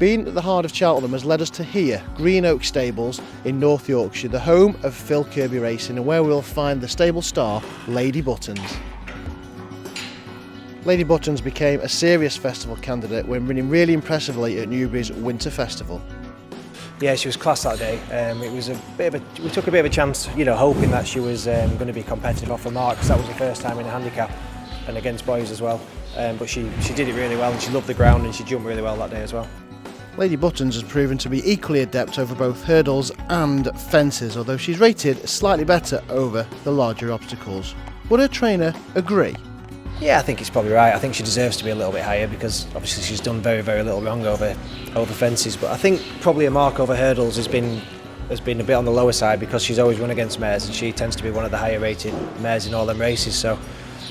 Being at the heart of Cheltenham has led us to here, Green Oak Stables in North Yorkshire, the home of Phil Kirby Racing, and where we'll find the stable star, Lady Buttons. Lady Buttons became a serious festival candidate when winning really impressively at Newbury's Winter Festival. Yeah, she was class that day. It was we took a bit of a chance, hoping that she was going to be competitive off the mark, because that was the first time in a handicap and against boys as well. But she did it really well, and she loved the ground, and she jumped really well that day as well. Lady Buttons has proven to be equally adept over both hurdles and fences, although she's rated slightly better over the larger obstacles. Would her trainer agree? Yeah, I think it's probably right. I think she deserves to be a little bit higher, because obviously she's done very, very little wrong over fences. But I think probably a mark over hurdles has been a bit on the lower side, because she's always run against mares, and she tends to be one of the higher rated mares in all them races. So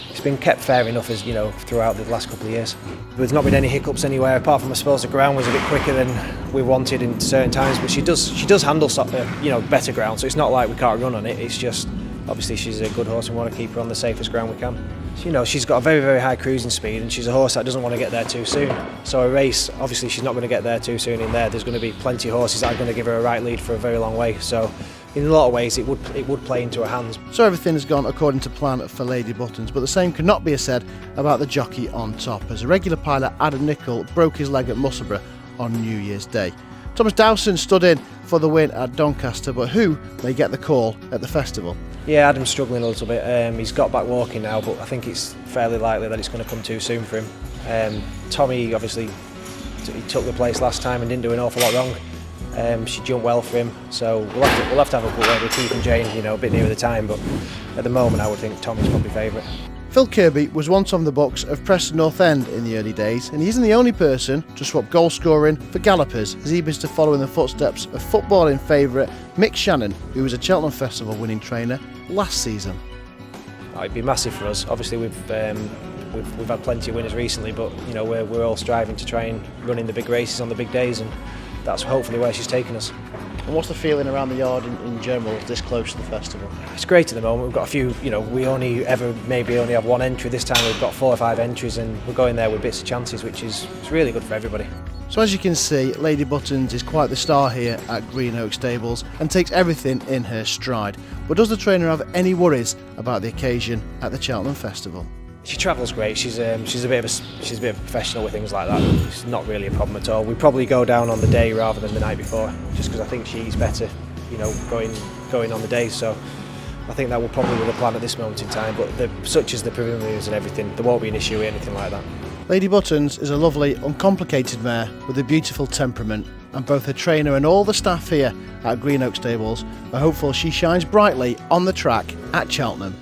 it's been kept fair enough, as throughout the last couple of years. There's not been any hiccups anywhere, apart from I suppose the ground was a bit quicker than we wanted in certain times. But she does handle better ground, so it's not like we can't run on it. It's just obviously she's a good horse, and we want to keep her on the safest ground we can. She's got a very, very high cruising speed, and she's a horse that doesn't want to get there too soon. So a race, obviously she's not going to get there too soon in there. There's going to be plenty of horses that are going to give her a right lead for a very long way. So in a lot of ways it would play into her hands. So everything has gone according to plan for Lady Buttons, but the same cannot be said about the jockey on top, as a regular pilot, Adam Nichol, broke his leg at Musselburgh on New Year's Day. Thomas Dowson stood in for the win at Doncaster, but who may get the call at the festival? Yeah, Adam's struggling a little bit. He's got back walking now, but I think it's fairly likely that it's going to come too soon for him. Tommy, obviously, he took the place last time and didn't do an awful lot wrong. She jumped well for him, so we'll have to have a good word with Keith and Jane, a bit nearer the time, but at the moment I would think Tommy's probably favourite. Phil Kirby was once on the books of Preston North End in the early days, and he isn't the only person to swap goal scoring for gallopers, as he bids to follow in the footsteps of footballing favourite Mick Shannon, who was a Cheltenham Festival winning trainer last season. It'd be massive for us. Obviously we've had plenty of winners recently, but we're all striving to try and run in the big races on the big days, and that's hopefully where she's taking us. And what's the feeling around the yard in general, this close to the festival? It's great at the moment. We've got a few, we only have one entry. This time we've got 4 or 5 entries, and we're going there with bits of chances, which is really good for everybody. So as you can see, Lady Buttons is quite the star here at Green Oak Stables and takes everything in her stride. But does the trainer have any worries about the occasion at the Cheltenham Festival? She travels great. She's a bit of a professional with things like that. It's not really a problem at all. We probably go down on the day rather than the night before, just because I think she's better, going on the day. So I think that will probably be the plan at this moment in time. But such as the preliminaries and everything, there won't be an issue or anything like that. Lady Buttons is a lovely, uncomplicated mare with a beautiful temperament, and both her trainer and all the staff here at Green Oak Stables are hopeful she shines brightly on the track at Cheltenham.